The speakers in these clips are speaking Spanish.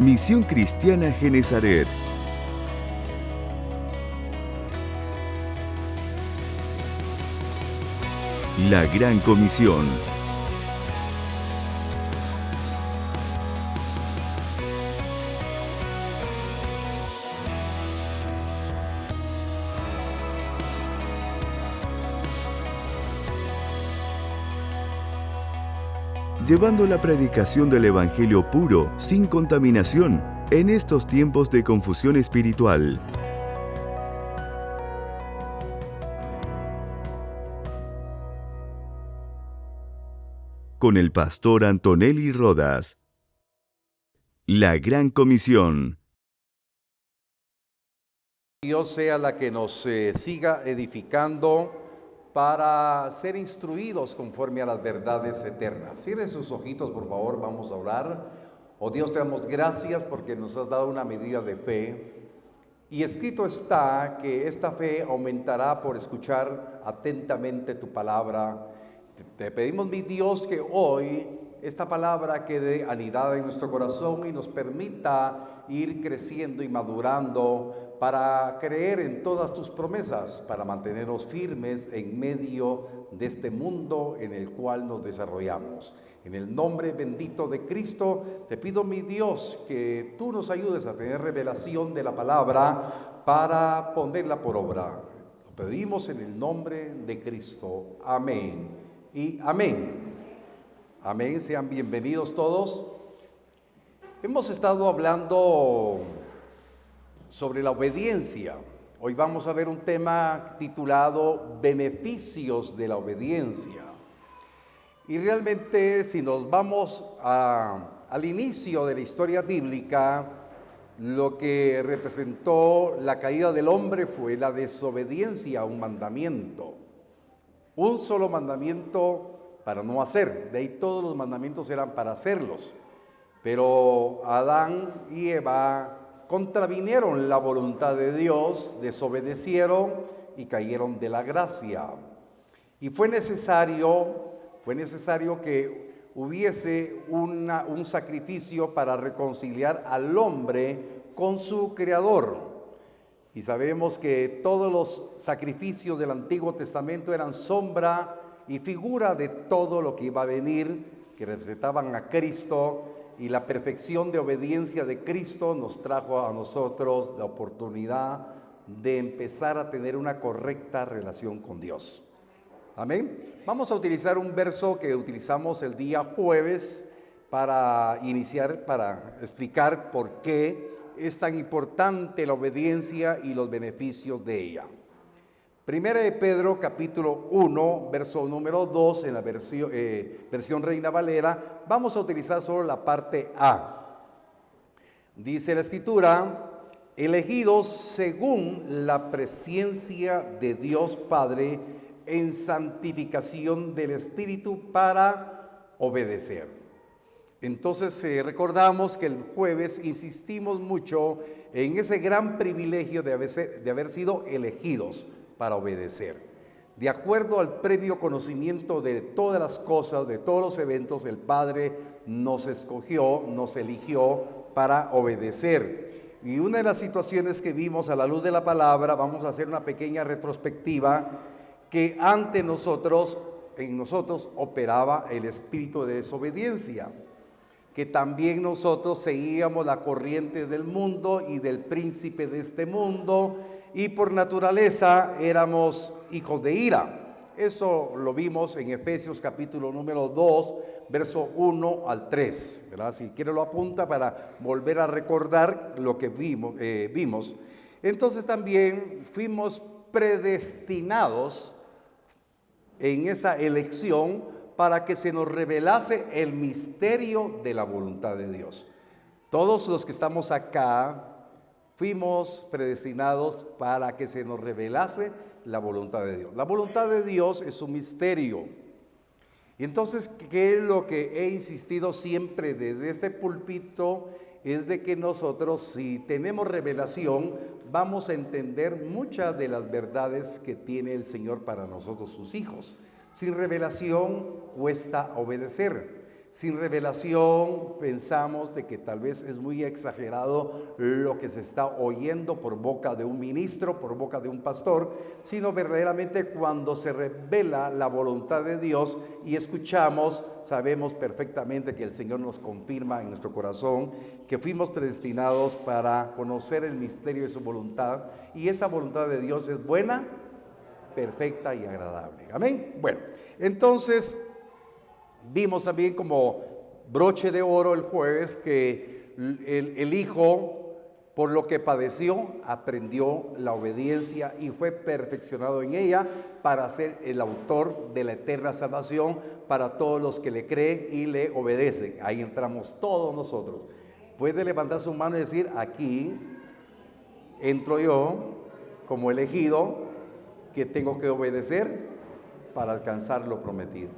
Misión Cristiana Genezaret. La Gran Comisión. Llevando la predicación del Evangelio puro, sin contaminación, en estos tiempos de confusión espiritual. Con el pastor Antonelli Rodas. La Gran Comisión. Dios sea la que nos siga edificando para ser instruidos conforme a las verdades eternas. Cierren sus ojitos, por favor, vamos a orar. Oh Dios, te damos gracias porque nos has dado una medida de fe. Y escrito está que esta fe aumentará por escuchar atentamente tu palabra. Te pedimos, mi Dios, que hoy esta palabra quede anidada en nuestro corazón y nos permita ir creciendo y madurando para creer en todas tus promesas, para mantenernos firmes en medio de este mundo en el cual nos desarrollamos. En el nombre bendito de Cristo, te pido, mi Dios, que tú nos ayudes a tener revelación de la palabra para ponerla por obra. Lo pedimos en el nombre de Cristo. Amén y amén. Amén, sean bienvenidos todos. Hemos estado hablando sobre la obediencia. Hoy vamos a ver un tema titulado Beneficios de la obediencia. Y realmente, si nos vamos al inicio de la historia bíblica, lo que representó la caída del hombre fue la desobediencia a un mandamiento. Un solo mandamiento para no hacer, de ahí todos los mandamientos eran para hacerlos. Pero Adán y Eva contravinieron la voluntad de Dios, desobedecieron y cayeron de la gracia. Y fue necesario que hubiese un sacrificio para reconciliar al hombre con su Creador. Y sabemos que todos los sacrificios del Antiguo Testamento eran sombra y figura de todo lo que iba a venir, que representaban a Cristo, y la perfección de obediencia de Cristo nos trajo a nosotros la oportunidad de empezar a tener una correcta relación con Dios. Amén. Vamos a utilizar un verso que utilizamos el día jueves para explicar por qué es tan importante la obediencia y los beneficios de ella. Primera de Pedro, capítulo 1, verso número 2, en la versión Reina Valera, vamos a utilizar solo la parte A. Dice la Escritura: elegidos según la presencia de Dios Padre en santificación del Espíritu para obedecer. Entonces recordamos que el jueves insistimos mucho en ese gran privilegio de haber sido elegidos para obedecer. De acuerdo al previo conocimiento de todas las cosas, de todos los eventos, el Padre nos escogió, nos eligió para obedecer. Y una de las situaciones que vimos a la luz de la palabra, vamos a hacer una pequeña retrospectiva, que ante nosotros, en nosotros operaba el espíritu de desobediencia, que también nosotros seguíamos la corriente del mundo y del príncipe de este mundo, y por naturaleza éramos hijos de ira. Eso lo vimos en Efesios capítulo número 2, verso 1 al 3, ¿verdad? Si quiere lo apunta para volver a recordar lo que vimos. Entonces también fuimos predestinados en esa elección para que se nos revelase el misterio de la voluntad de Dios. Todos los que estamos acá fuimos predestinados para que se nos revelase la voluntad de Dios. La voluntad de Dios es un misterio. Y entonces, ¿qué es lo que he insistido siempre desde este púlpito? Es de que nosotros, si tenemos revelación, vamos a entender muchas de las verdades que tiene el Señor para nosotros, sus hijos. Sin revelación cuesta obedecer. sin revelación, pensamos de que tal vez es muy exagerado lo que se está oyendo por boca de un ministro, por boca de un pastor, sino verdaderamente cuando se revela la voluntad de Dios y escuchamos, sabemos perfectamente que el Señor nos confirma en nuestro corazón que fuimos predestinados para conocer el misterio de su voluntad, y esa voluntad de Dios es buena, perfecta y agradable. Amén. Bueno, entonces vimos también como broche de oro el jueves que el Hijo, por lo que padeció, aprendió la obediencia y fue perfeccionado en ella para ser el autor de la eterna salvación para todos los que le creen y le obedecen. Ahí entramos todos nosotros. Puede levantar su mano y decir: aquí entro yo como elegido, que tengo que obedecer para alcanzar lo prometido.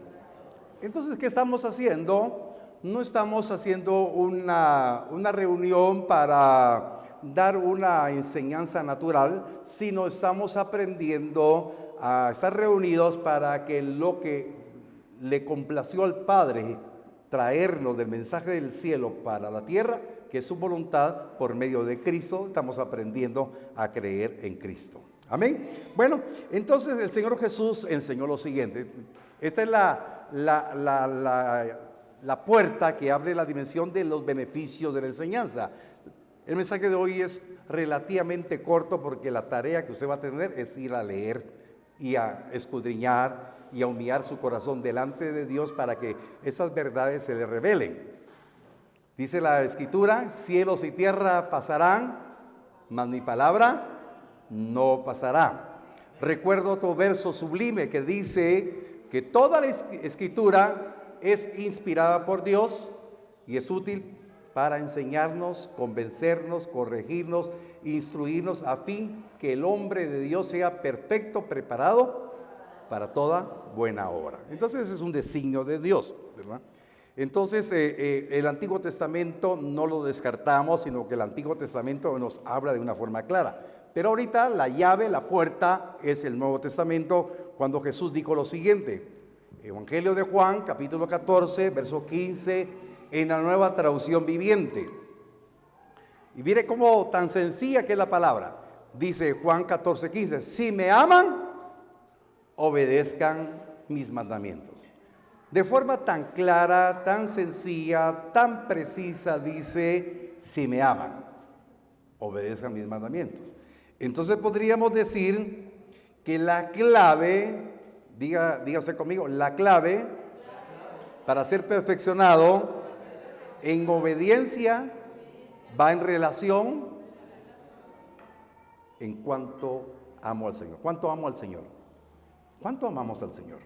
Entonces, ¿qué estamos haciendo? No estamos haciendo una reunión para dar una enseñanza natural, sino estamos aprendiendo a estar reunidos para que lo que le complació al Padre traernos del mensaje del cielo para la tierra, que es su voluntad, por medio de Cristo, estamos aprendiendo a creer en Cristo. Amén. Bueno, entonces el Señor Jesús enseñó lo siguiente. Esta es la puerta que abre la dimensión de los beneficios de la enseñanza. El mensaje de hoy es relativamente corto porque la tarea que usted va a tener es ir a leer y a escudriñar y a humillar su corazón delante de Dios para que esas verdades se le revelen. Dice la Escritura: cielos y tierra pasarán, mas mi palabra no pasará. Recuerdo otro verso sublime que dice que toda la Escritura es inspirada por Dios y es útil para enseñarnos, convencernos, corregirnos, instruirnos, a fin que el hombre de Dios sea perfecto, preparado para toda buena obra. Entonces es un designio de Dios, ¿verdad? Entonces el Antiguo Testamento no lo descartamos, sino que el Antiguo Testamento nos habla de una forma clara. Pero ahorita la llave, la puerta, es el Nuevo Testamento, cuando Jesús dijo lo siguiente. Evangelio de Juan, capítulo 14, verso 15, en la Nueva Traducción Viviente. Y mire cómo tan sencilla que es la palabra. Dice Juan 14, 15, si me aman, obedezcan mis mandamientos. De forma tan clara, tan sencilla, tan precisa, dice: si me aman, obedezcan mis mandamientos. Entonces podríamos decir que la clave, dígase conmigo, la clave para ser perfeccionado en obediencia va en relación en cuánto amo al Señor. ¿Cuánto amo al Señor? ¿Cuánto amamos al Señor?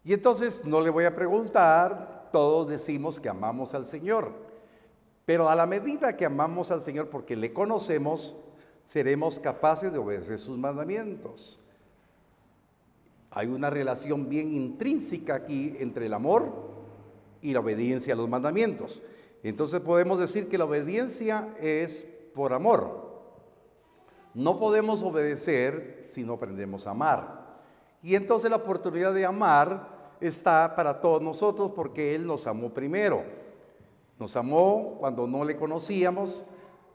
Y entonces no le voy a preguntar, todos decimos que amamos al Señor, pero a la medida que amamos al Señor porque le conocemos, seremos capaces de obedecer sus mandamientos. Hay una relación bien intrínseca aquí entre el amor y la obediencia a los mandamientos. Entonces podemos decir que la obediencia es por amor. No podemos obedecer si no aprendemos a amar. Y entonces la oportunidad de amar está para todos nosotros porque Él nos amó primero. Nos amó cuando no le conocíamos,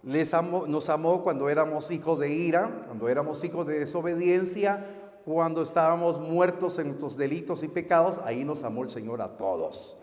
nos amó cuando éramos hijos de ira, cuando éramos hijos de desobediencia, cuando estábamos muertos en nuestros delitos y pecados. Ahí nos amó el Señor a todos.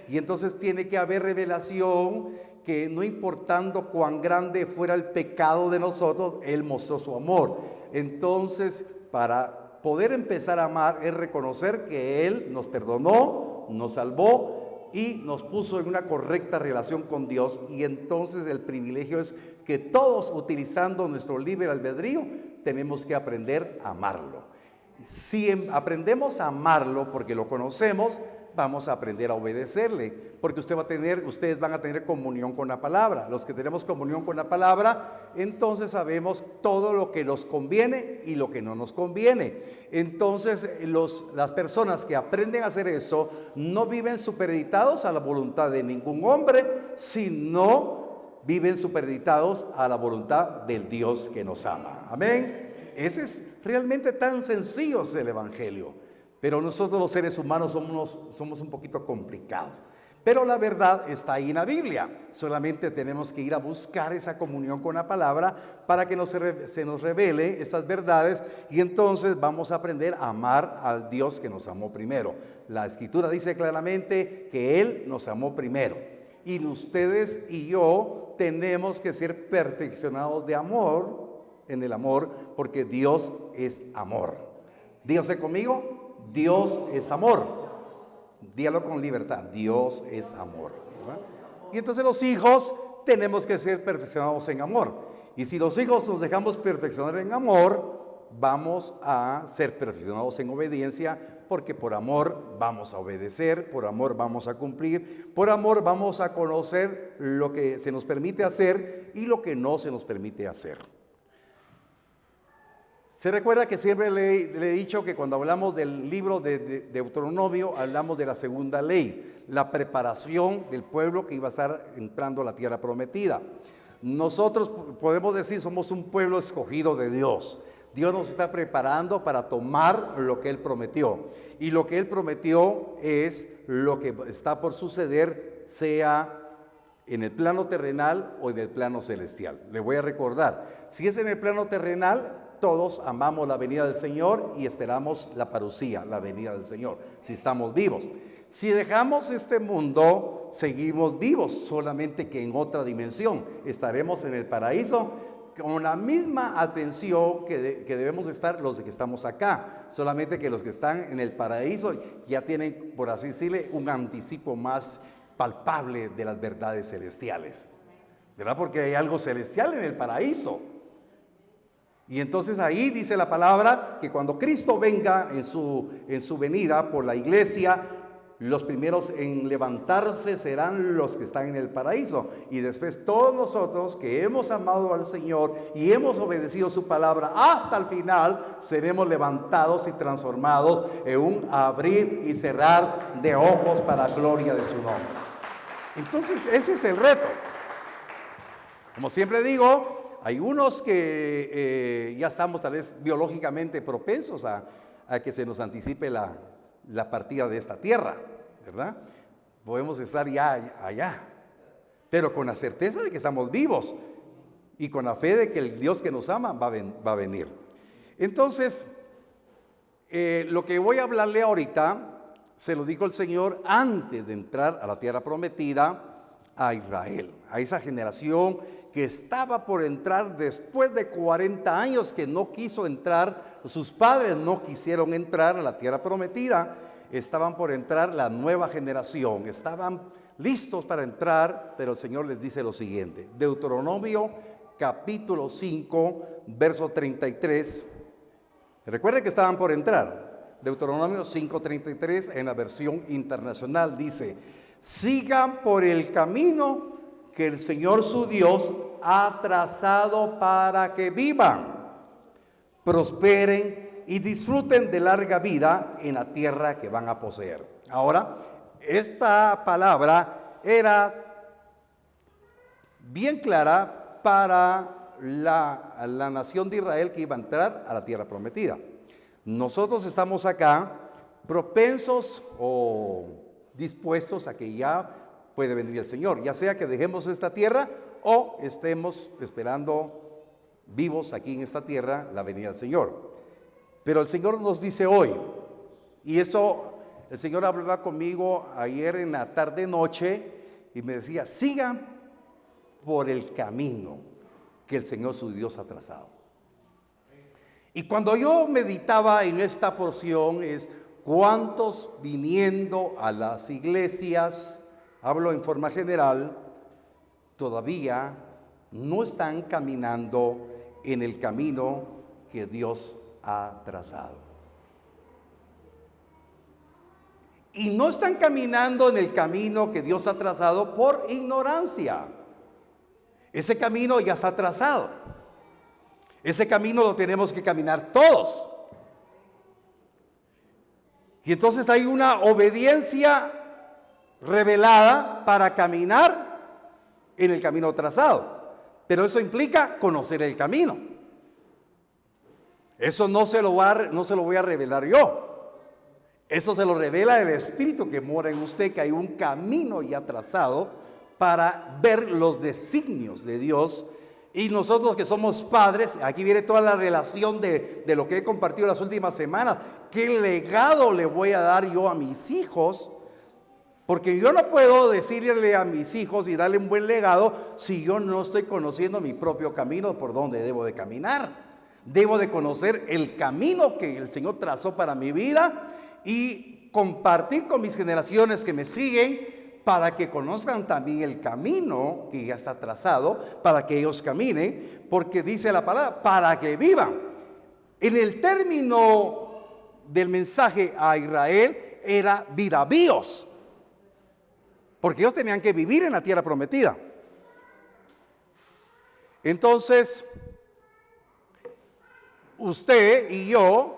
Y entonces tiene que haber revelación que no importando cuán grande fuera el pecado de nosotros, Él mostró su amor. Entonces, para poder empezar a amar es reconocer que Él nos perdonó, nos salvó y nos puso en una correcta relación con Dios. Y entonces el privilegio es que todos, utilizando nuestro libre albedrío, tenemos que aprender a amarlo. Si aprendemos a amarlo porque lo conocemos, vamos a aprender a obedecerle, porque ustedes van a tener comunión con la palabra. Los que tenemos comunión con la palabra, entonces sabemos todo lo que nos conviene y lo que no nos conviene. Entonces las personas que aprenden a hacer eso no viven supeditados a la voluntad de ningún hombre, sino viven supeditados a la voluntad del Dios que nos ama. Amén. Ese es realmente tan sencillo, es el Evangelio. Pero nosotros los seres humanos somos un poquito complicados. Pero la verdad está ahí en la Biblia. Solamente tenemos que ir a buscar esa comunión con la palabra para que se nos revele esas verdades, y entonces vamos a aprender a amar al Dios que nos amó primero. La Escritura dice claramente que Él nos amó primero. Y ustedes y yo tenemos que ser perfeccionados de amor, en el amor, porque Dios es amor. Dígase conmigo, Dios es amor. Dígalo con libertad, Dios es amor, ¿verdad? Y entonces los hijos tenemos que ser perfeccionados en amor. Y si los hijos nos dejamos perfeccionar en amor, vamos a ser perfeccionados en obediencia, porque por amor vamos a obedecer, por amor vamos a cumplir, por amor vamos a conocer lo que se nos permite hacer y lo que no se nos permite hacer. Se recuerda que siempre le he dicho que cuando hablamos del libro de Deuteronomio, hablamos de la segunda ley, la preparación del pueblo que iba a estar entrando a la tierra prometida. Nosotros podemos decir somos un pueblo escogido de Dios. Dios nos está preparando para tomar lo que Él prometió. Y lo que Él prometió es lo que está por suceder, sea en el plano terrenal o en el plano celestial. Le voy a recordar, si es en el plano terrenal, todos amamos la venida del Señor y esperamos la parucía, la venida del Señor, si estamos vivos. Si dejamos este mundo, seguimos vivos, solamente que en otra dimensión. Estaremos en el paraíso con la misma atención que debemos estar los de que estamos acá. Solamente que los que están en el paraíso ya tienen, por así decirle, un anticipo más palpable de las verdades celestiales, ¿verdad? Porque hay algo celestial en el paraíso. Y entonces ahí dice la palabra que cuando Cristo venga en su venida por la iglesia, los primeros en levantarse serán los que están en el paraíso. Y después todos nosotros que hemos amado al Señor y hemos obedecido su palabra hasta el final, seremos levantados y transformados en un abrir y cerrar de ojos para la gloria de su nombre. Entonces ese es el reto. Como siempre digo, hay unos que ya estamos tal vez biológicamente propensos a que se nos anticipe la partida de esta tierra, ¿verdad? Podemos estar ya allá, pero con la certeza de que estamos vivos y con la fe de que el Dios que nos ama va a venir. Entonces, lo que voy a hablarle ahorita, se lo dijo el Señor antes de entrar a la tierra prometida a Israel, a esa generación que estaba por entrar después de 40 años que no quiso entrar, sus padres no quisieron entrar a la tierra prometida, estaban por entrar la nueva generación, estaban listos para entrar, pero el Señor les dice lo siguiente, Deuteronomio capítulo 5, verso 33, recuerden que estaban por entrar, Deuteronomio 5:33 en la versión internacional dice, sigan por el camino que el Señor su Dios ha trazado para que vivan, prosperen y disfruten de larga vida en la tierra que van a poseer. Ahora, esta palabra era bien clara para la nación de Israel que iba a entrar a la tierra prometida. Nosotros estamos acá propensos o dispuestos a que ya puede venir el Señor, ya sea que dejemos esta tierra o estemos esperando vivos aquí en esta tierra la venida del Señor. Pero el Señor nos dice hoy, y eso el Señor hablaba conmigo ayer en la tarde noche y me decía, sigan por el camino que el Señor su Dios ha trazado. Y cuando yo meditaba en esta porción es, ¿cuántos viniendo a las iglesias, hablo en forma general, todavía no están caminando en el camino que Dios ha trazado? Y no están caminando en el camino que Dios ha trazado por ignorancia. Ese camino ya está trazado. Ese camino lo tenemos que caminar todos. Y entonces hay una obediencia revelada para caminar en el camino trazado. Pero eso implica conocer el camino. Eso no se lo voy a revelar yo. Eso se lo revela el Espíritu que mora en usted, que hay un camino ya trazado para ver los designios de Dios. Y nosotros que somos padres, aquí viene toda la relación de lo que he compartido las últimas semanas. ¿Qué legado le voy a dar yo a mis hijos? Porque yo no puedo decirle a mis hijos y darle un buen legado si yo no estoy conociendo mi propio camino por donde debo de caminar. Debo de conocer el camino que el Señor trazó para mi vida y compartir con mis generaciones que me siguen para que conozcan también el camino que ya está trazado, para que ellos caminen, porque dice la palabra, para que vivan. En el término del mensaje a Israel era vidavíos, porque ellos tenían que vivir en la tierra prometida. Entonces, usted y yo,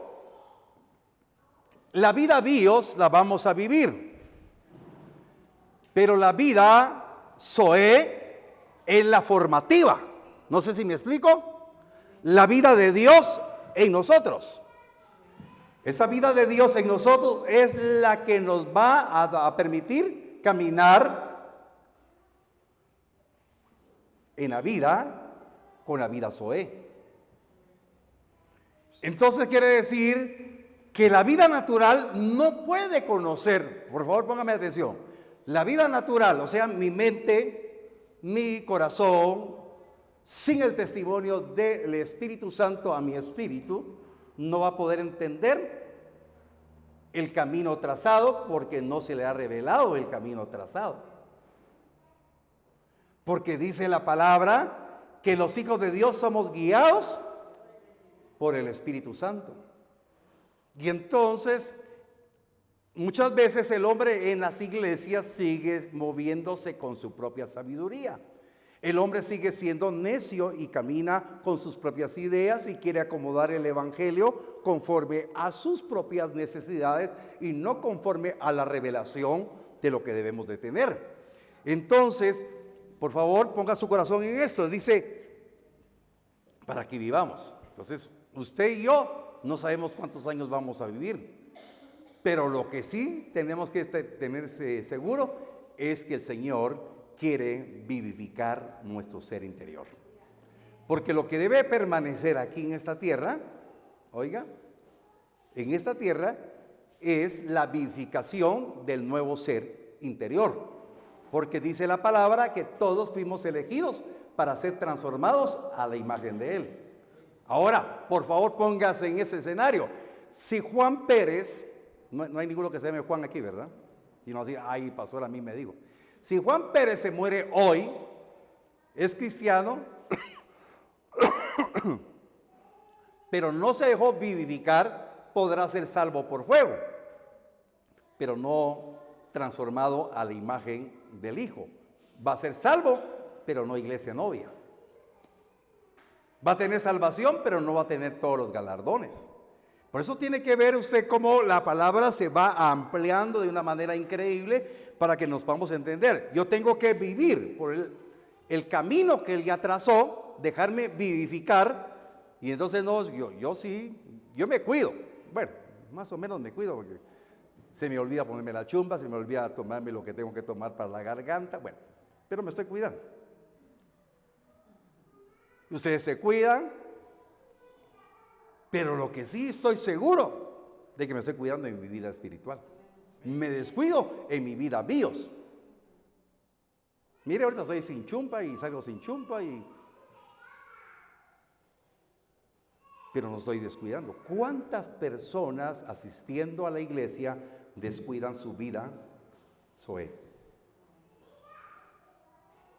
la vida bios la vamos a vivir, pero la vida zoe es la formativa. No sé si me explico. La vida de Dios en nosotros. Esa vida de Dios en nosotros es la que nos va a permitir caminar en la vida con la vida zoe. Entonces quiere decir que la vida natural no puede conocer, por favor póngame atención, la vida natural, o sea, mi mente, mi corazón, sin el testimonio del Espíritu Santo a mi espíritu, no va a poder entender el camino trazado porque no se le ha revelado el camino trazado. Porque dice la palabra que los hijos de Dios somos guiados por el Espíritu Santo. Y entonces, muchas veces el hombre en las iglesias sigue moviéndose con su propia sabiduría. El hombre sigue siendo necio y camina con sus propias ideas y quiere acomodar el evangelio conforme a sus propias necesidades y no conforme a la revelación de lo que debemos de tener. Entonces, por favor, ponga su corazón en esto. Dice, para que vivamos. Entonces, usted y yo no sabemos cuántos años vamos a vivir, pero lo que sí tenemos que tener seguro es que el Señor quiere vivificar nuestro ser interior. Porque lo que debe permanecer aquí en esta tierra, oiga, en esta tierra es la vivificación del nuevo ser interior. Porque dice la palabra que todos fuimos elegidos para ser transformados a la imagen de Él. Ahora, por favor, póngase en ese escenario. Si Juan Pérez, no hay ninguno que se llame Juan aquí, ¿verdad? Si no, así, ay, pastor, a mí me digo. Si Juan Pérez se muere hoy, es cristiano, pero no se dejó vivificar, podrá ser salvo por fuego, pero no transformado a la imagen del Hijo. Va a ser salvo, pero no iglesia novia. Va a tener salvación, pero no va a tener todos los galardones. Por eso tiene que ver usted cómo la palabra se va ampliando de una manera increíble para que nos podamos entender. Yo tengo que vivir por el camino que Él ya trazó, dejarme vivificar, y entonces no, yo me cuido. Bueno, más o menos me cuido porque se me olvida ponerme la chumba, se me olvida tomarme lo que tengo que tomar para la garganta, bueno, pero me estoy cuidando. Ustedes se cuidan, pero lo que sí estoy seguro de que me estoy cuidando en mi vida espiritual. Me descuido en mi vida bios. Mire, ahorita soy sin chumpa y salgo sin chumpa pero no estoy descuidando. ¿Cuántas personas asistiendo a la iglesia descuidan su vida zoe?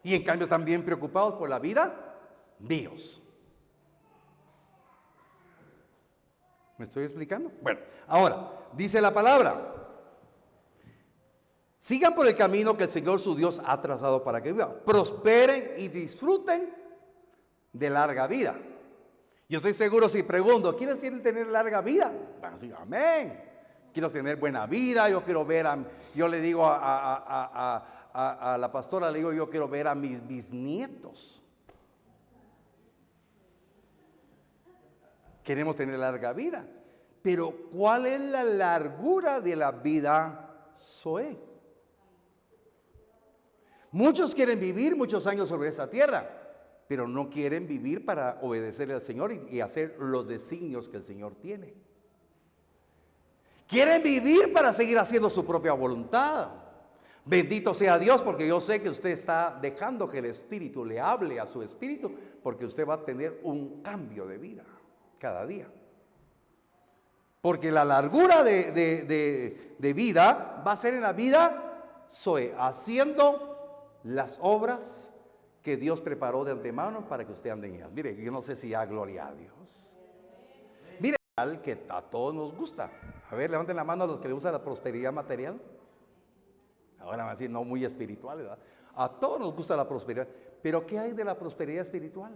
Y en cambio están bien preocupados por la vida bios. ¿Me estoy explicando? Bueno, ahora, dice la palabra, sigan por el camino que el Señor su Dios ha trazado para que vivan, prosperen y disfruten de larga vida. Yo estoy seguro si pregunto, ¿quiénes quieren tener larga vida? Van a decir, amén. Quiero tener buena vida, yo le digo a la pastora, le digo, yo quiero ver a mis bisnietos. Queremos tener larga vida, Pero ¿cuál es la largura de la vida Zoe? Muchos quieren vivir muchos años sobre esta tierra, pero no quieren vivir para obedecerle al Señor y hacer los designios que el Señor tiene. Quieren vivir para seguir haciendo su propia voluntad. Bendito sea Dios, porque yo sé que usted está dejando que el Espíritu le hable a su espíritu, porque usted va a tener un cambio de vida cada día. Porque la largura de vida va a ser en la vida Zoe, haciendo las obras que Dios preparó de antemano para que usted ande en ellas. Mire, yo no sé si gloria a Dios. Mire, al que a todos nos gusta. A ver, levanten la mano a los que les gusta la prosperidad material. Ahora van a decir, no muy espiritual, ¿verdad? A todos nos gusta la prosperidad. Pero ¿qué hay de la prosperidad espiritual?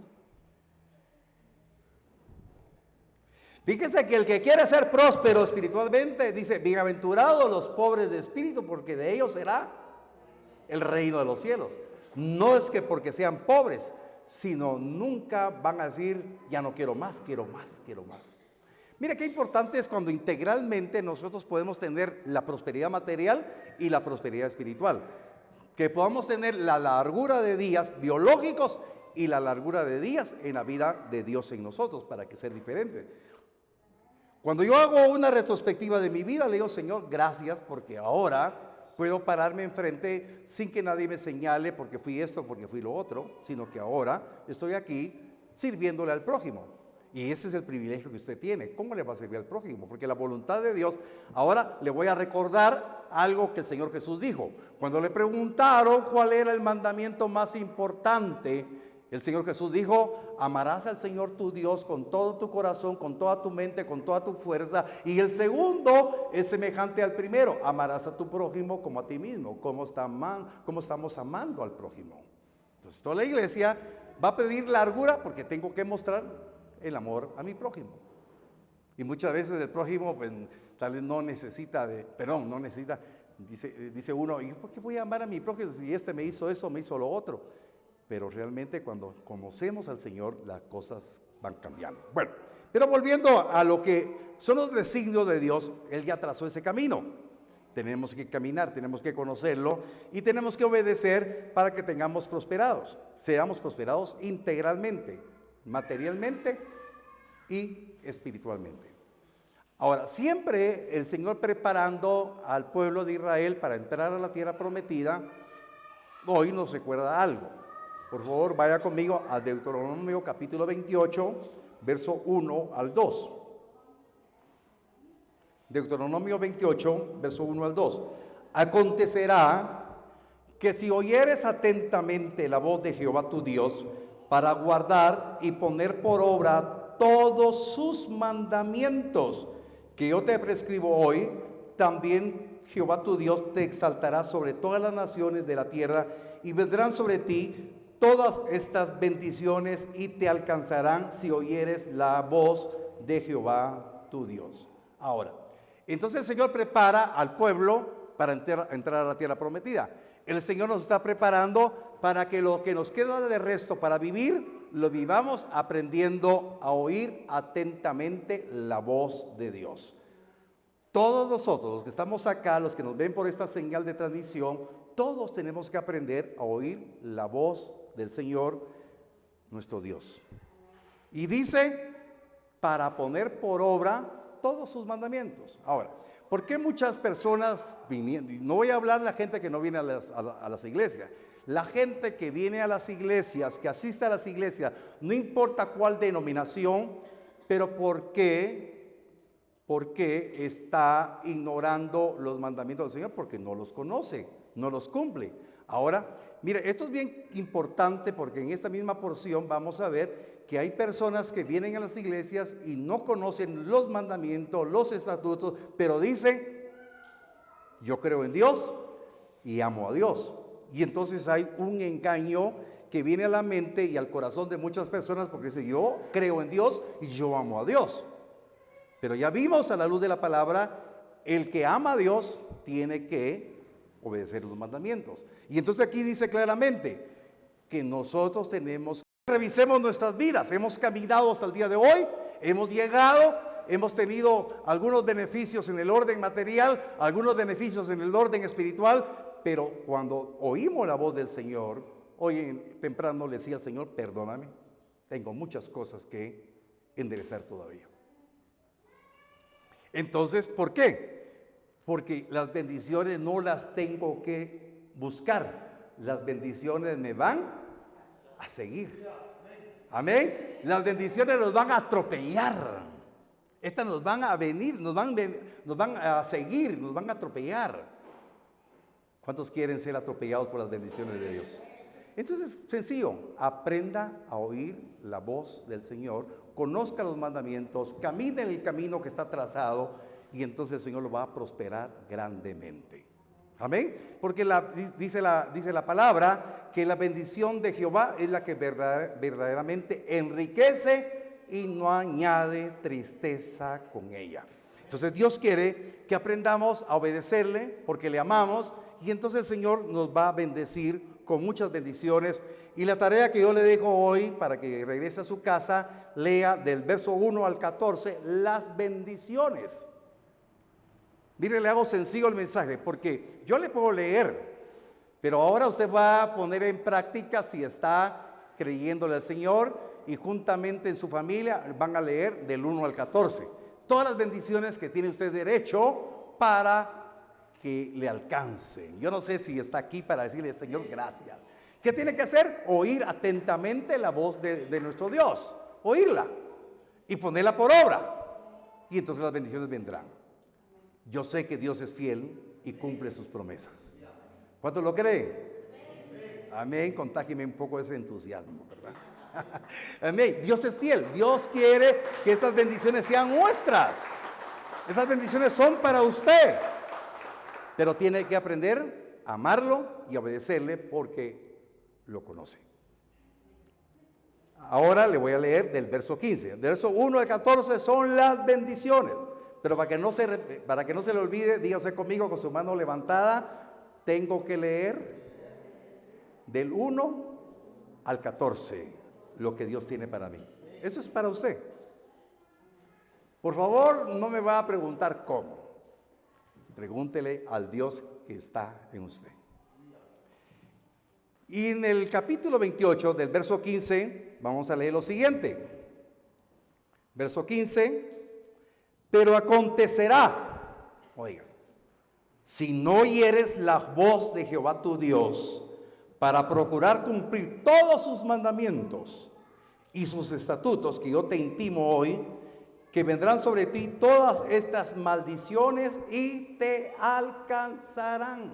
Fíjense que el que quiere ser próspero espiritualmente, dice, bienaventurados los pobres de espíritu, porque de ellos será el reino de los cielos. No es que porque sean pobres, sino nunca van a decir, ya no quiero más, quiero más, quiero más. Mira qué importante es cuando integralmente nosotros podemos tener la prosperidad material y la prosperidad espiritual. Que podamos tener la largura de días biológicos y la largura de días en la vida de Dios en nosotros, para que sea diferente. Cuando yo hago una retrospectiva de mi vida, le digo, Señor, gracias, porque ahora puedo pararme enfrente sin que nadie me señale porque fui esto, porque fui lo otro, sino que ahora estoy aquí sirviéndole al prójimo. Y ese es el privilegio que usted tiene. ¿Cómo le va a servir al prójimo? Porque la voluntad de Dios, ahora le voy a recordar algo que el Señor Jesús dijo. Cuando le preguntaron cuál era el mandamiento más importante, el Señor Jesús dijo, amarás al Señor tu Dios con todo tu corazón, con toda tu mente, con toda tu fuerza. Y el segundo es semejante al primero, amarás a tu prójimo como a ti mismo. ¿Cómo estamos amando al prójimo? Entonces toda la iglesia va a pedir largura porque tengo que mostrar el amor a mi prójimo. Y muchas veces el prójimo pues tal vez no necesita, dice uno, ¿y por qué voy a amar a mi prójimo si este me hizo eso, me hizo lo otro? Pero realmente cuando conocemos al Señor, las cosas van cambiando. Bueno, pero volviendo a lo que son los designios de Dios, Él ya trazó ese camino. Tenemos que caminar, tenemos que conocerlo y tenemos que obedecer para que seamos prosperados integralmente, materialmente y espiritualmente. Ahora, siempre el Señor preparando al pueblo de Israel para entrar a la tierra prometida, hoy nos recuerda algo. Por favor, vaya conmigo a Deuteronomio capítulo 28, verso 1 al 2. Deuteronomio 28, verso 1 al 2. Acontecerá que si oyeres atentamente la voz de Jehová tu Dios, para guardar y poner por obra todos sus mandamientos que yo te prescribo hoy, también Jehová tu Dios te exaltará sobre todas las naciones de la tierra y vendrán sobre ti todas estas bendiciones y te alcanzarán si oyeres la voz de Jehová tu Dios. Ahora, entonces el Señor prepara al pueblo para entrar a la tierra prometida. El Señor nos está preparando para que lo que nos queda de resto para vivir, lo vivamos aprendiendo a oír atentamente la voz de Dios. Todos nosotros, los que estamos acá, los que nos ven por esta señal de transmisión, todos tenemos que aprender a oír la voz del Señor, nuestro Dios. Y dice, para poner por obra todos sus mandamientos. Ahora, ¿por qué muchas personas viniendo? No voy a hablar de la gente que no viene a las iglesias. La gente que viene a las iglesias, que asiste a las iglesias, no importa cuál denominación, pero ¿por qué está ignorando los mandamientos del Señor? Porque no los conoce, no los cumple. Ahora, mire, esto es bien importante porque en esta misma porción vamos a ver que hay personas que vienen a las iglesias y no conocen los mandamientos, los estatutos, pero dicen, yo creo en Dios y amo a Dios. Y entonces hay un engaño que viene a la mente y al corazón de muchas personas porque dicen, yo creo en Dios y yo amo a Dios. Pero ya vimos a la luz de la palabra, el que ama a Dios tiene que obedecer los mandamientos. Y entonces aquí dice claramente que nosotros tenemos que revisemos nuestras vidas. Hemos caminado hasta el día de hoy, hemos llegado hemos tenido algunos beneficios en el orden material, algunos beneficios en el orden espiritual, pero cuando oímos la voz del Señor, hoy temprano le decía al Señor, perdóname, tengo muchas cosas que enderezar todavía. Entonces, ¿por qué? Porque las bendiciones no las tengo que buscar, las bendiciones me van a seguir. Amén. Las bendiciones nos van a atropellar. Estas nos van a venir, nos van a seguir, nos van a atropellar. ¿Cuántos quieren ser atropellados por las bendiciones de Dios? Entonces, sencillo, aprenda a oír la voz del Señor, conozca los mandamientos, camine en el camino que está trazado y entonces el Señor lo va a prosperar grandemente. Amén. Porque dice la palabra que la bendición de Jehová es la que verdaderamente enriquece y no añade tristeza con ella. Entonces Dios quiere que aprendamos a obedecerle porque le amamos y entonces el Señor nos va a bendecir con muchas bendiciones. Y la tarea que yo le dejo hoy para que regrese a su casa, lea del verso 1 al 14 las bendiciones. Mire, le hago sencillo el mensaje, porque yo le puedo leer, pero ahora usted va a poner en práctica si está creyéndole al Señor y juntamente en su familia van a leer del 1 al 14. Todas las bendiciones que tiene usted derecho para que le alcancen. Yo no sé si está aquí para decirle, Señor, gracias. ¿Qué tiene que hacer? Oír atentamente la voz de nuestro Dios, oírla y ponerla por obra. Y entonces las bendiciones vendrán. Yo sé que Dios es fiel y cumple sus promesas. ¿Cuántos lo creen? Amén. Contágime un poco ese entusiasmo, ¿verdad? Amén. Dios es fiel. Dios quiere que estas bendiciones sean nuestras. Estas bendiciones son para usted. Pero tiene que aprender a amarlo y obedecerle porque lo conoce. Ahora le voy a leer del verso 15. Del verso 1 al 14 son las bendiciones. Pero para que no se le olvide, dígase conmigo con su mano levantada, tengo que leer del 1 al 14 lo que Dios tiene para mí. Eso es para usted. Por favor, no me va a preguntar cómo. Pregúntele al Dios que está en usted. Y en el capítulo 28 del verso 15, vamos a leer lo siguiente. Verso 15. Pero acontecerá, oiga, si no oyeres la voz de Jehová tu Dios para procurar cumplir todos sus mandamientos y sus estatutos que yo te intimo hoy, que vendrán sobre ti todas estas maldiciones y te alcanzarán.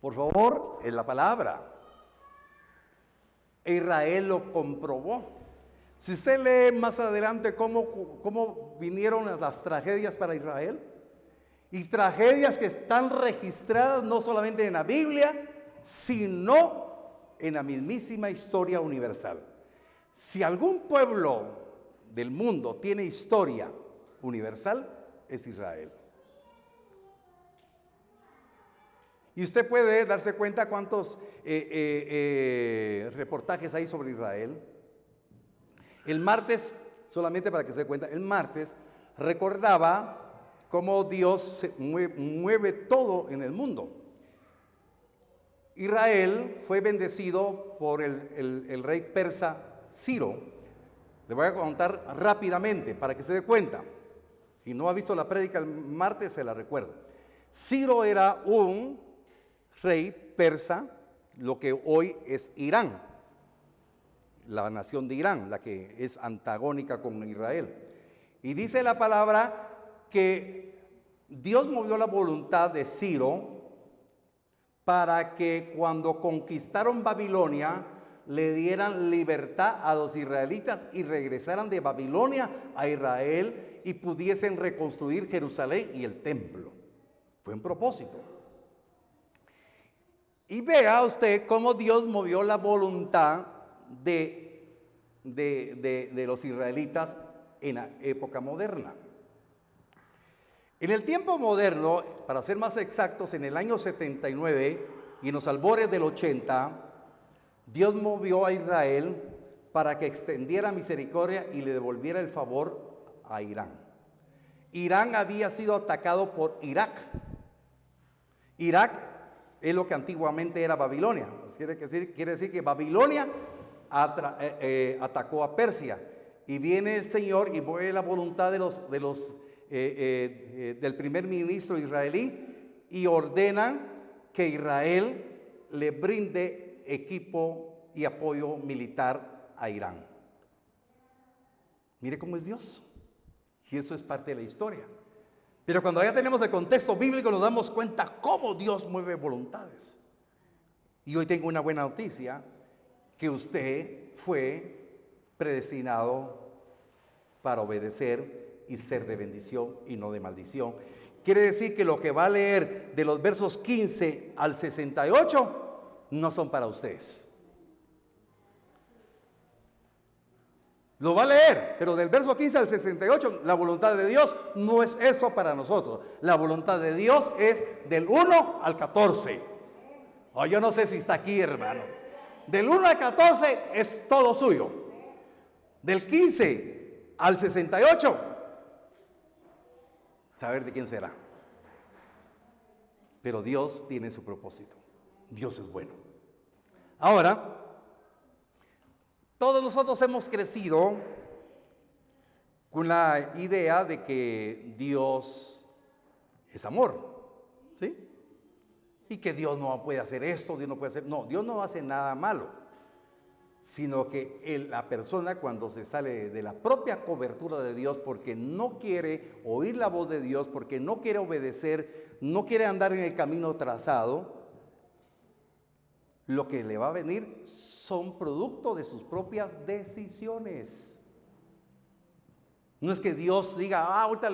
Por favor, en la palabra. Israel lo comprobó. Si usted lee más adelante cómo vinieron las tragedias para Israel, y tragedias que están registradas no solamente en la Biblia, sino en la mismísima historia universal. Si algún pueblo del mundo tiene historia universal, es Israel. Y usted puede darse cuenta cuántos reportajes hay sobre Israel. El martes, solamente para que se dé cuenta, el martes recordaba cómo Dios mueve todo en el mundo. Israel fue bendecido por el rey persa Ciro. Le voy a contar rápidamente para que se dé cuenta. Si no ha visto la prédica el martes, se la recuerdo. Ciro era un rey persa, lo que hoy es Irán, la nación de Irán, la que es antagónica con Israel. Y dice la palabra que Dios movió la voluntad de Ciro para que cuando conquistaron Babilonia le dieran libertad a los israelitas y regresaran de Babilonia a Israel y pudiesen reconstruir Jerusalén y el templo. Fue un propósito. Y vea usted cómo Dios movió la voluntad de los israelitas en la época moderna. En el tiempo moderno, para ser más exactos, en el año 79 y en los albores del 80, Dios movió a Israel para que extendiera misericordia y le devolviera el favor a Irán. Irán había sido atacado por Irak. Irak es lo que antiguamente era Babilonia. Quiere decir que Babilonia atacó a Persia. Y viene el Señor y mueve la voluntad del primer ministro israelí y ordenan que Israel le brinde equipo y apoyo militar a Irán. Mire cómo es Dios. Y eso es parte de la historia. Pero cuando ya tenemos el contexto bíblico nos damos cuenta cómo Dios mueve voluntades. Y hoy tengo una buena noticia, que usted fue predestinado para obedecer y ser de bendición y no de maldición. Quiere decir que lo que va a leer de los versos 15 al 68 no son para ustedes. Lo va a leer, pero del verso 15 al 68, la voluntad de Dios no es eso para nosotros. La voluntad de Dios es del 1 al 14. Oh, yo no sé si está aquí, hermano. Del 1 al 14 es todo suyo. Del 15 al 68, saber de quién será. Pero Dios tiene su propósito. Dios es bueno. Ahora, todos nosotros hemos crecido con la idea de que Dios es amor, ¿sí? Y que Dios no puede hacer esto, Dios no puede hacer... No, Dios no hace nada malo, sino que la persona cuando se sale de la propia cobertura de Dios porque no quiere oír la voz de Dios, porque no quiere obedecer, no quiere andar en el camino trazado, lo que le va a venir son producto de sus propias decisiones. No es que Dios diga, ahorita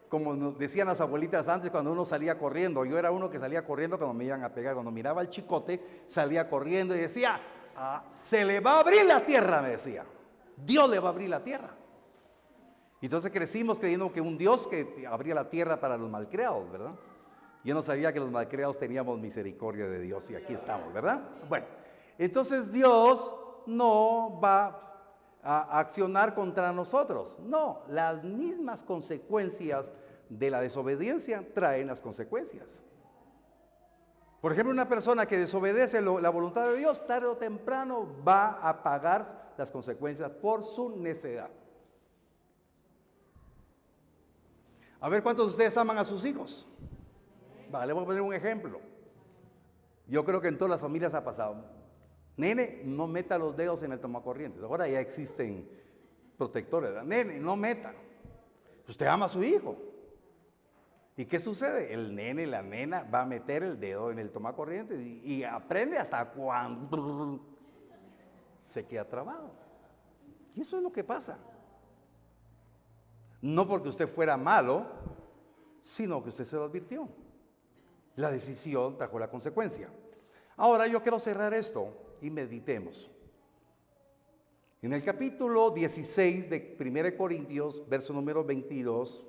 como nos decían las abuelitas antes cuando uno salía corriendo. Yo era uno que salía corriendo cuando me iban a pegar. Cuando miraba el chicote, salía corriendo y decía, se le va a abrir la tierra, me decía. Dios le va a abrir la tierra. Y entonces crecimos creyendo que un Dios que abría la tierra para los malcriados, ¿verdad? Yo no sabía que los malcriados teníamos misericordia de Dios y aquí estamos, ¿verdad? Bueno, entonces Dios no va a accionar contra nosotros. No, las mismas consecuencias de la desobediencia traen las consecuencias. Por ejemplo, una persona que desobedece la voluntad de Dios, tarde o temprano va a pagar las consecuencias por su necedad. A ver, ¿cuántos de ustedes aman a sus hijos? Vale, voy a poner un ejemplo. Yo creo que en todas las familias ha pasado. Nene, no meta los dedos en el tomacorrientes. Ahora ya existen protectores, ¿verdad? Nene, no meta. Usted ama a su hijo. ¿Y qué sucede? El nene, la nena va a meter el dedo en el tomacorrientes y aprende hasta cuando se queda trabado. Y eso es lo que pasa. No porque usted fuera malo, sino que usted se lo advirtió. La decisión trajo la consecuencia. Ahora yo quiero cerrar esto y meditemos. En el capítulo 16 de 1 Corintios, verso número 22,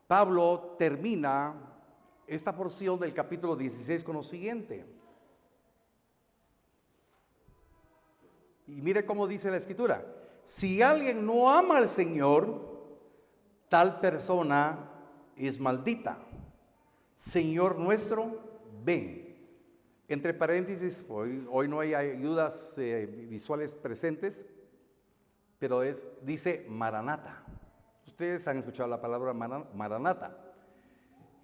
Pablo termina esta porción del capítulo 16 con lo siguiente. Y mire cómo dice la escritura. Si alguien no ama al Señor, tal persona es maldita. Señor nuestro, ven. Entre paréntesis, hoy no hay ayudas visuales presentes, pero dice Maranata. Ustedes han escuchado la palabra Maranata.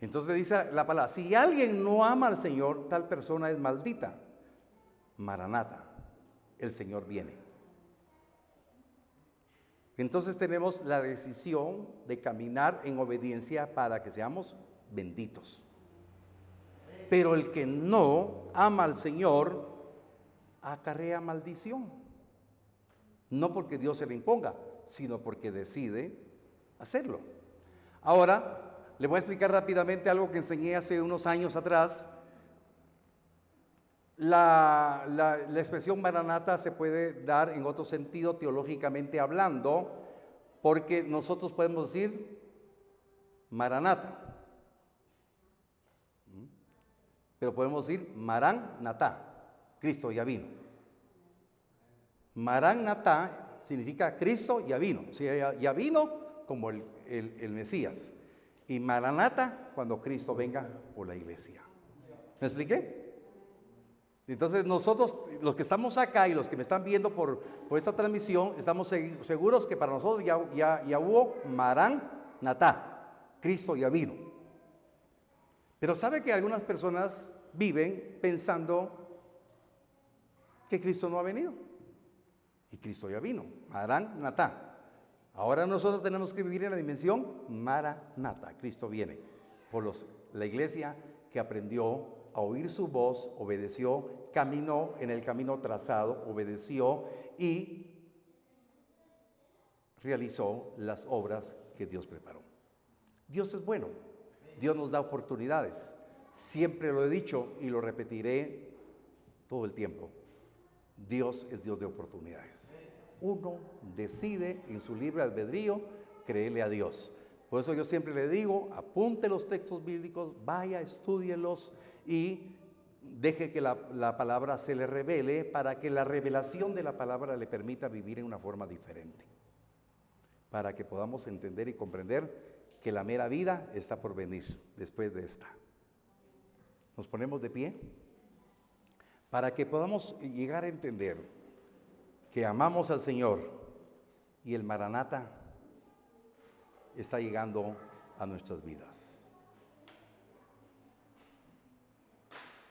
Entonces dice la palabra, si alguien no ama al Señor, tal persona es maldita. Maranata, el Señor viene. Entonces tenemos la decisión de caminar en obediencia para que seamos benditos. Pero el que no ama al Señor acarrea maldición. No porque Dios se le imponga, sino porque decide hacerlo. Ahora, le voy a explicar rápidamente algo que enseñé hace unos años atrás. La expresión Maranata se puede dar en otro sentido teológicamente hablando, porque nosotros podemos decir Maranata. Pero podemos decir Maranatá, Cristo ya vino. Maranatá significa Cristo ya vino. O sea, ya vino como el Mesías. Y Maranatá cuando Cristo venga por la iglesia. ¿Me expliqué? Entonces nosotros, los que estamos acá y los que me están viendo por esta transmisión, estamos seguros que para nosotros ya hubo Maranatá, Cristo ya vino. Pero sabe que algunas personas viven pensando que Cristo no ha venido. Y Cristo ya vino, Maranatá. Ahora nosotros tenemos que vivir en la dimensión Maranatá, Cristo viene. Por la iglesia que aprendió a oír su voz, obedeció, caminó en el camino trazado, obedeció y realizó las obras que Dios preparó. Dios es bueno, Dios nos da oportunidades. Siempre lo he dicho y lo repetiré todo el tiempo. Dios es Dios de oportunidades. Uno decide en su libre albedrío creerle a Dios. Por eso yo siempre le digo, apunte los textos bíblicos, vaya, estúdielos y deje que la palabra se le revele para que la revelación de la palabra le permita vivir en una forma diferente. Para que podamos entender y comprender que la mera vida está por venir después de esta. Nos ponemos de pie para que podamos llegar a entender que amamos al Señor y el Maranatá está llegando a nuestras vidas.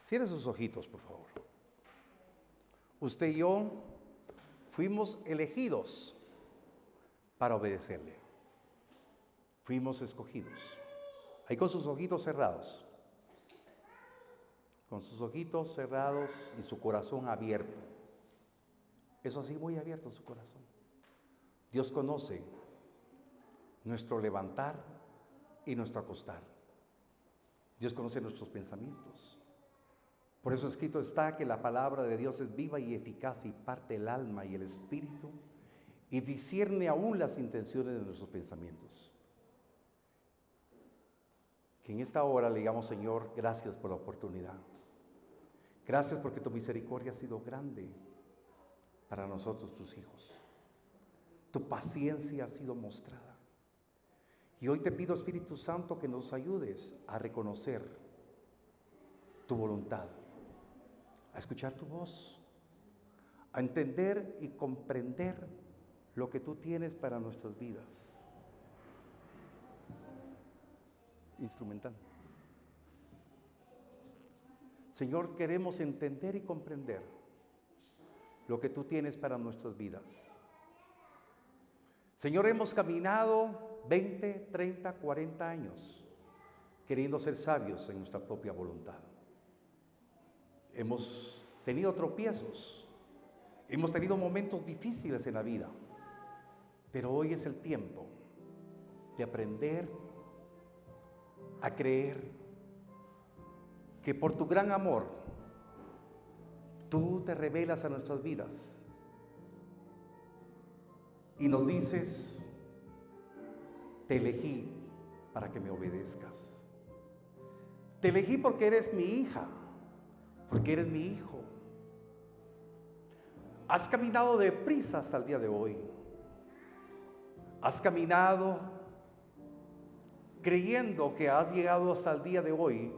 Cierre sus ojitos, por favor. Usted y yo fuimos elegidos para obedecerle. Fuimos escogidos. Ahí con sus ojitos cerrados. Con sus ojitos cerrados y su corazón abierto. Eso sí, muy abierto su corazón. Dios conoce nuestro levantar y nuestro acostar. Dios conoce nuestros pensamientos. Por eso escrito está que la palabra de Dios es viva y eficaz y parte el alma y el espíritu y discierne aún las intenciones de nuestros pensamientos. Que en esta hora le digamos, Señor, gracias por la oportunidad. Gracias porque tu misericordia ha sido grande para nosotros, tus hijos. Tu paciencia ha sido mostrada. Y hoy te pido, Espíritu Santo, que nos ayudes a reconocer tu voluntad, a escuchar tu voz, a entender y comprender lo que tú tienes para nuestras vidas. Instrumental. Señor, queremos entender y comprender lo que tú tienes para nuestras vidas. Señor, hemos caminado 20, 30, 40 años queriendo ser sabios en nuestra propia voluntad. Hemos tenido tropiezos, hemos tenido momentos difíciles en la vida, pero hoy es el tiempo de aprender a creer que por tu gran amor tú te revelas a nuestras vidas y nos dices, te elegí para que me obedezcas. Te elegí porque eres mi hija, porque eres mi hijo. Has caminado deprisa hasta el día de hoy. Has caminado creyendo que has llegado hasta el día de hoy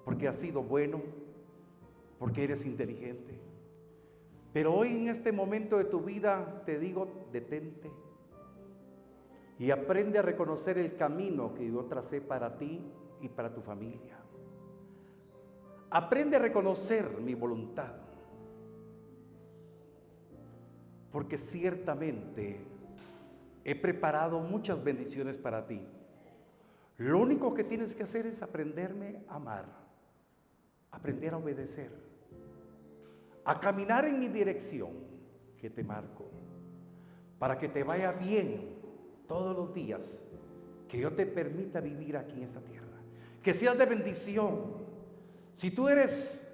porque has sido bueno, porque eres inteligente. Pero hoy en este momento de tu vida te digo, detente y aprende a reconocer el camino que yo tracé para ti y para tu familia. Aprende a reconocer mi voluntad, porque ciertamente he preparado muchas bendiciones para ti. Lo único que tienes que hacer es aprenderme a amar, aprender a obedecer, a caminar en mi dirección que te marco, para que te vaya bien todos los días que yo te permita vivir aquí en esta tierra, que seas de bendición. Si tú eres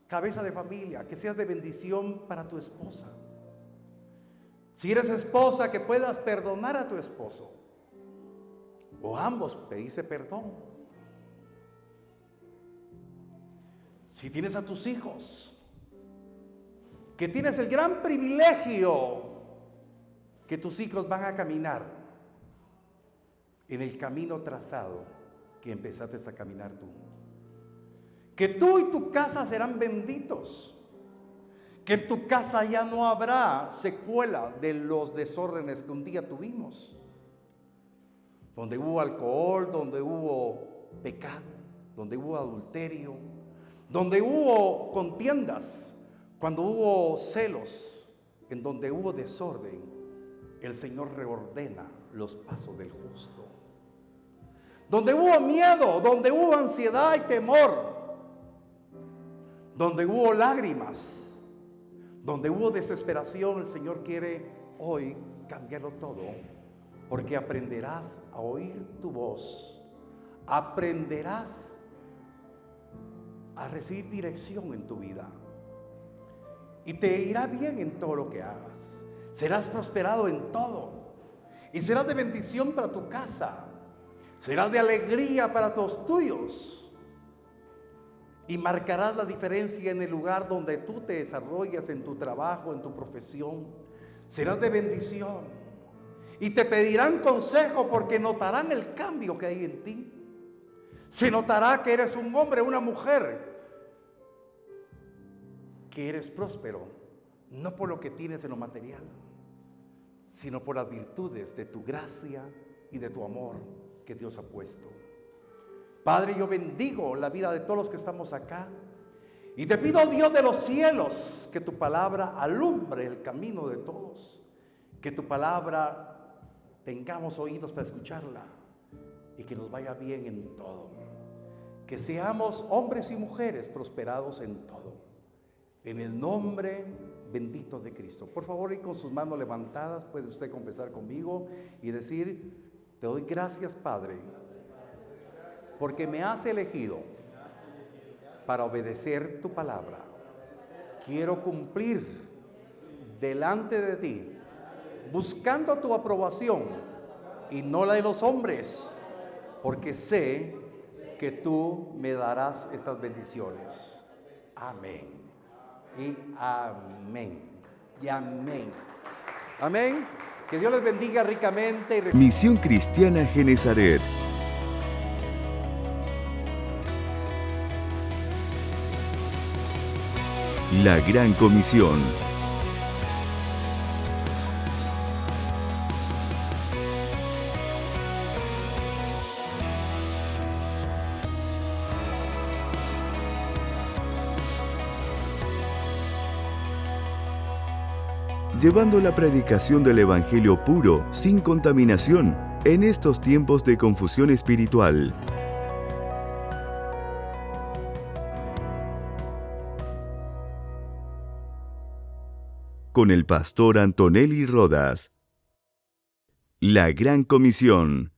cabeza de familia, que seas de bendición para tu esposa. Si eres esposa, que puedas perdonar a tu esposo, o ambos pedirse perdón. Si tienes a tus hijos, que tienes el gran privilegio que tus hijos van a caminar en el camino trazado que empezaste a caminar tú. Que tú y tu casa serán benditos. Que en tu casa ya no habrá secuela de los desórdenes que un día tuvimos. Donde hubo alcohol, donde hubo pecado, donde hubo adulterio, donde hubo contiendas, cuando hubo celos, en donde hubo desorden, el Señor reordena los pasos del justo. Donde hubo miedo, donde hubo ansiedad y temor, donde hubo lágrimas, donde hubo desesperación, el Señor quiere hoy cambiarlo todo, porque aprenderás a oír tu voz, aprenderás a recibir dirección en tu vida y te irá bien en todo lo que hagas. Serás prosperado en todo y serás de bendición para tu casa, serás de alegría para los tuyos y marcarás la diferencia en el lugar donde tú te desarrollas, en tu trabajo, en tu profesión. Serás de bendición y te pedirán consejo porque notarán el cambio que hay en ti. Se notará que eres un hombre, una mujer, que eres próspero, no por lo que tienes en lo material, sino por las virtudes de tu gracia y de tu amor que Dios ha puesto. Padre, yo bendigo la vida de todos los que estamos acá y te pido, Dios de los cielos, que tu palabra alumbre el camino de todos, que tu palabra tengamos oídos para escucharla y que nos vaya bien en todo, que seamos hombres y mujeres prosperados en todo, en el nombre bendito de Cristo. Por favor, y con sus manos levantadas puede usted confesar conmigo y decir: te doy gracias, Padre, porque me has elegido para obedecer tu palabra. Quiero cumplir delante de ti, buscando tu aprobación y no la de los hombres, porque sé que tú me darás estas bendiciones. Amén. Y amén. Y amén. Amén. Que Dios les bendiga ricamente. Misión Cristiana Genezaret. La Gran Comisión. Llevando la predicación del Evangelio puro, sin contaminación, en estos tiempos de confusión espiritual. Con el pastor Antonelli Rodas. La Gran Comisión.